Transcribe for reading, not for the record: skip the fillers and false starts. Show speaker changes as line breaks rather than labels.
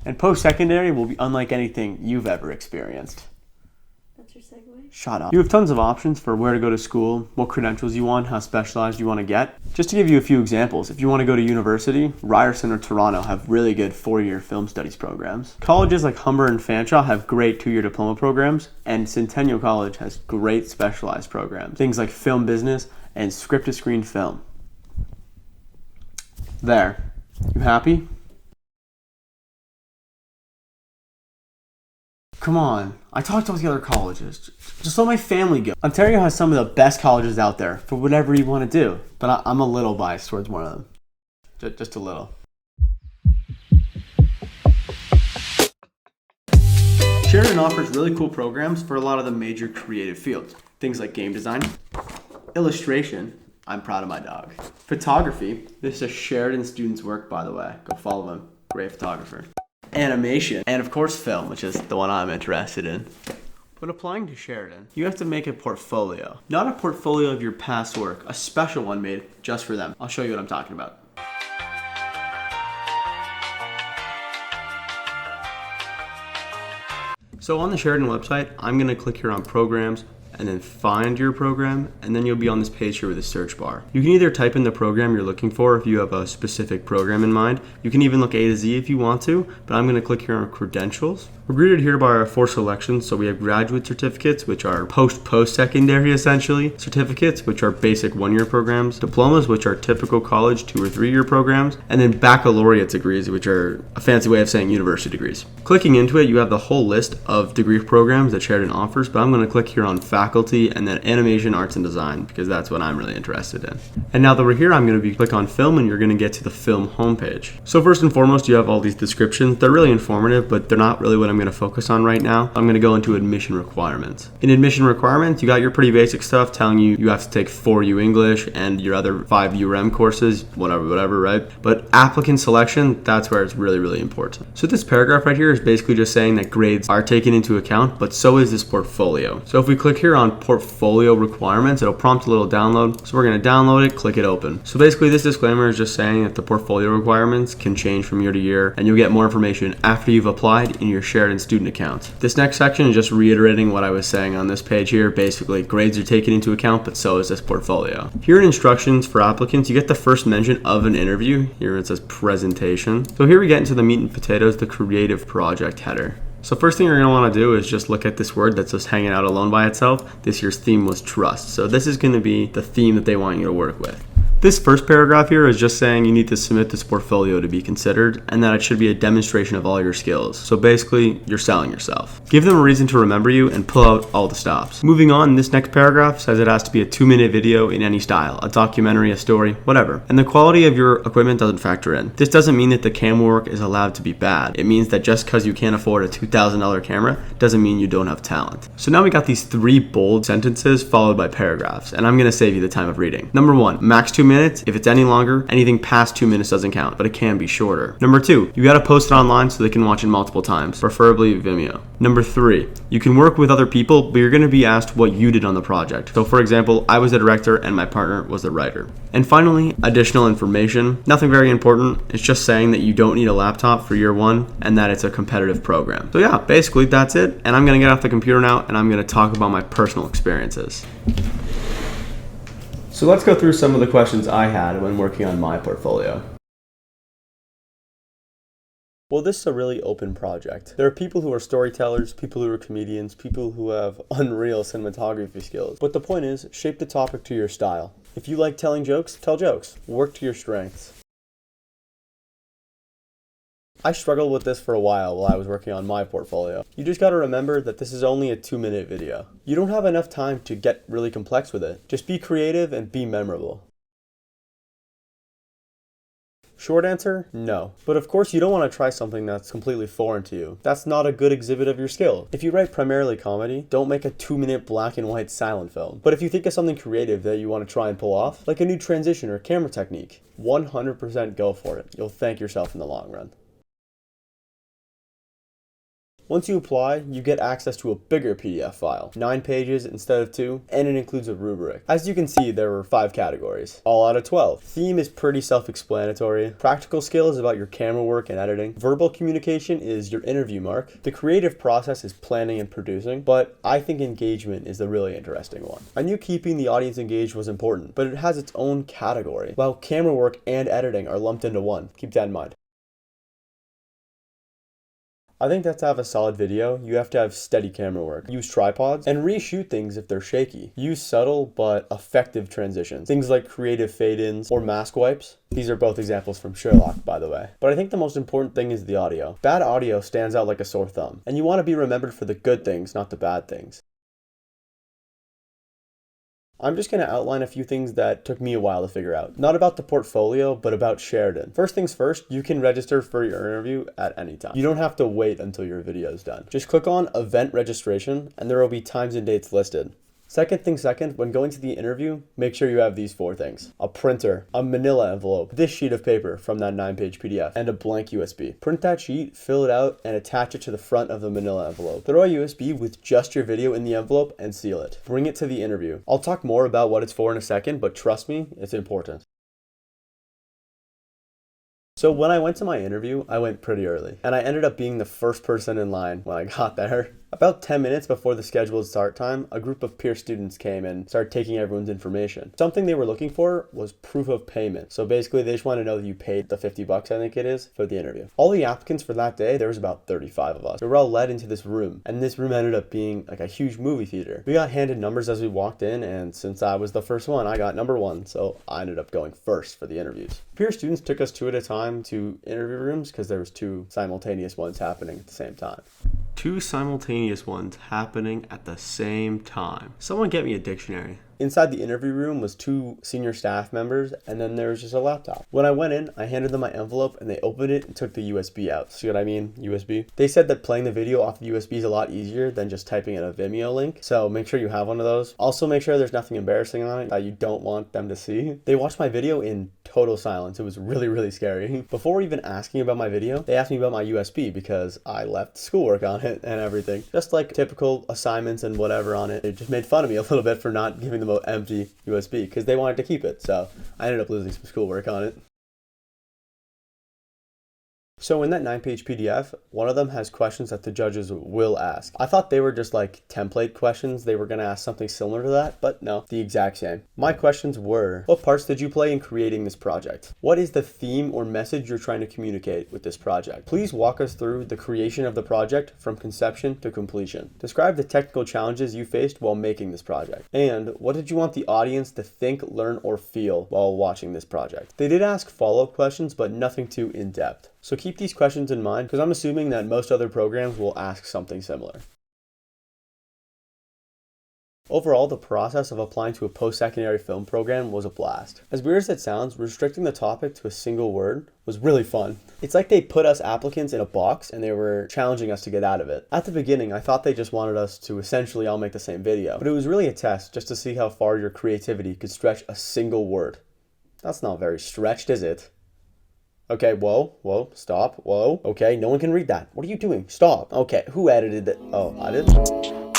And post-secondary will be unlike anything you've ever experienced.
That's your segue?
Shut up. You have tons of options for where to go to school, what credentials you want, how specialized you want to get. Just to give you a few examples, if you want to go to university, Ryerson or Toronto have really good 4-year film studies programs. Colleges like Humber and Fanshawe have great 2-year diploma programs, and Centennial College has great specialized programs. Things like film business and script-to-screen film. There. You happy? Come on, I talked to all the other colleges. Just let my family go. Ontario has some of the best colleges out there for whatever you want to do, but I'm a little biased towards one of them. Just a little. Sheridan offers really cool programs for a lot of the major creative fields. Things like game design, illustration, I'm proud of my dog. Photography, this is a Sheridan student's work, by the way. Go follow him, great photographer. Animation, and of course film, which is the one I'm interested in. When applying to Sheridan, you have to make a portfolio. Not a portfolio of your past work, a special one made just for them. I'll show you what I'm talking about. So on the Sheridan website, I'm gonna click here on programs, and then find your program, and then you'll be on this page here with a search bar. You can either type in the program you're looking for if you have a specific program in mind. You can even look A to Z if you want to, but I'm gonna click here on credentials. We're greeted here by our 4 selections. So we have graduate certificates, which are post-secondary essentially, certificates, which are basic 1-year programs, diplomas, which are typical college 2 or 3-year programs, and then baccalaureate degrees, which are a fancy way of saying university degrees. Clicking into it, you have the whole list of degree programs that Sheridan offers, but I'm gonna click here on faculty and then animation, arts, and design, because that's what I'm really interested in. And now that we're here, I'm gonna click on film, and you're gonna get to the film homepage. So first and foremost, you have all these descriptions. They're really informative, but they're not really what I'm gonna focus on right now. I'm gonna go into admission requirements. In admission requirements, you got your pretty basic stuff telling you you have to take 4U English and your other 5 URM courses, whatever, right? But applicant selection, that's where it's really, really important. So this paragraph right here is basically just saying that grades are taken into account, but so is this portfolio. So if we click here on portfolio requirements, it'll prompt a little download. So we're gonna download it, click it open. So basically this disclaimer is just saying that the portfolio requirements can change from year to year, and you'll get more information after you've applied in your Sheridan student account. This next section is just reiterating what I was saying on this page here. Basically, grades are taken into account, but so is this portfolio. Here in instructions for applicants, you get the first mention of an interview. Here it says presentation. So here we get into the meat and potatoes, the creative project header. So first thing you're going to want to do is just look at this word that's just hanging out alone by itself. This year's theme was trust. So this is going to be the theme that they want you to work with. This first paragraph here is just saying you need to submit this portfolio to be considered, and that it should be a demonstration of all your skills. So basically, you're selling yourself. Give them a reason to remember you and pull out all the stops. Moving on, this next paragraph says it has to be a 2-minute video in any style, a documentary, a story, whatever. And the quality of your equipment doesn't factor in. This doesn't mean that the camera work is allowed to be bad. It means that just because you can't afford a $2,000 camera doesn't mean you don't have talent. So now we got these 3 bold sentences followed by paragraphs, and I'm going to save you the time of reading. Number 1, max 2 minutes. If it's any longer, anything past 2 minutes doesn't count, but it can be shorter. Number 2, you gotta post it online so they can watch it multiple times, preferably Vimeo. Number 3, you can work with other people, but you're gonna be asked what you did on the project. So for example, I was the director and my partner was the writer. And finally, additional information. Nothing very important. It's just saying that you don't need a laptop for year 1 and that it's a competitive program. So yeah, basically that's it. And I'm gonna get off the computer now and I'm gonna talk about my personal experiences. So let's go through some of the questions I had when working on my portfolio. Well, this is a really open project. There are people who are storytellers, people who are comedians, people who have unreal cinematography skills. But the point is, shape the topic to your style. If you like telling jokes, tell jokes. Work to your strengths. I struggled with this for a while I was working on my portfolio. You just gotta remember that this is only a 2-minute video. You don't have enough time to get really complex with it. Just be creative and be memorable. Short answer, no. But of course you don't want to try something that's completely foreign to you. That's not a good exhibit of your skill. If you write primarily comedy, don't make a 2-minute black and white silent film. But if you think of something creative that you want to try and pull off, like a new transition or camera technique, 100% go for it. You'll thank yourself in the long run. Once you apply, you get access to a bigger PDF file, 9 pages instead of 2, and it includes a rubric. As you can see, there were 5 categories, all out of 12. Theme is pretty self-explanatory. Practical skill is about your camera work and editing. Verbal communication is your interview mark. The creative process is planning and producing, but I think engagement is the really interesting one. I knew keeping the audience engaged was important, but it has its own category, while camera work and editing are lumped into one. Keep that in mind. I think that to have a solid video, you have to have steady camera work. Use tripods and reshoot things if they're shaky. Use subtle but effective transitions. Things like creative fade-ins or mask wipes. These are both examples from Sherlock, by the way. But I think the most important thing is the audio. Bad audio stands out like a sore thumb, and you want to be remembered for the good things, not the bad things. I'm just going to outline a few things that took me a while to figure out. Not about the portfolio, but about Sheridan. First things first, you can register for your interview at any time. You don't have to wait until your video is done. Just click on Event Registration, and there will be times and dates listed. Second, when going to the interview, make sure you have these 4 things. A printer, a manila envelope, this sheet of paper from that 9-page PDF, and a blank USB. Print that sheet, fill it out, and attach it to the front of the manila envelope. Throw a USB with just your video in the envelope and seal it. Bring it to the interview. I'll talk more about what it's for in a second, but trust me, it's important. So when I went to my interview, I went pretty early, and I ended up being the first person in line when I got there. About 10 minutes before the scheduled start time, a group of peer students came and started taking everyone's information. Something they were looking for was proof of payment. So basically they just want to know that you paid the $50, I think it is, for the interview. All the applicants for that day, there was about 35 of us. We were all led into this room, and this room ended up being like a huge movie theater. We got handed numbers as we walked in, and since I was the first one, I got number 1, so I ended up going first for the interviews. Peer students took us 2 at a time to interview rooms because there was 2 simultaneous ones happening at the same time. 2 simultaneous ones happening at the same time. Someone get me a dictionary. Inside the interview room was 2 senior staff members, and then there was just a laptop. When I went in, I handed them my envelope, and they opened it and took the USB out. See what I mean? USB. They said that playing the video off the USB is a lot easier than just typing in a Vimeo link, so make sure you have one of those. Also make sure there's nothing embarrassing on it that you don't want them to see. They watched my video in total silence. It was really, really scary. Before even asking about my video, they asked me about my USB because I left schoolwork on it and everything. Just like typical assignments and whatever on it. They just made fun of me a little bit for not giving them an empty USB because they wanted to keep it. So I ended up losing some schoolwork on it. So in that 9-page PDF, one of them has questions that the judges will ask. I thought they were just like template questions. They were going to ask something similar to that, but no, the exact same. My questions were, what parts did you play in creating this project? What is the theme or message you're trying to communicate with this project? Please walk us through the creation of the project from conception to completion. Describe the technical challenges you faced while making this project. And what did you want the audience to think, learn, or feel while watching this project? They did ask follow-up questions, but nothing too in-depth. So keep these questions in mind because I'm assuming that most other programs will ask something similar. Overall, the process of applying to a post-secondary film program was a blast. As weird as it sounds, restricting the topic to a single word was really fun. It's like they put us applicants in a box and they were challenging us to get out of it. At the beginning, I thought they just wanted us to essentially all make the same video, but it was really a test just to see how far your creativity could stretch a single word. That's not very stretched, is it? Okay, whoa, stop, whoa. Okay, no one can read that. What are you doing? Stop. Okay, who edited it? Oh, I did?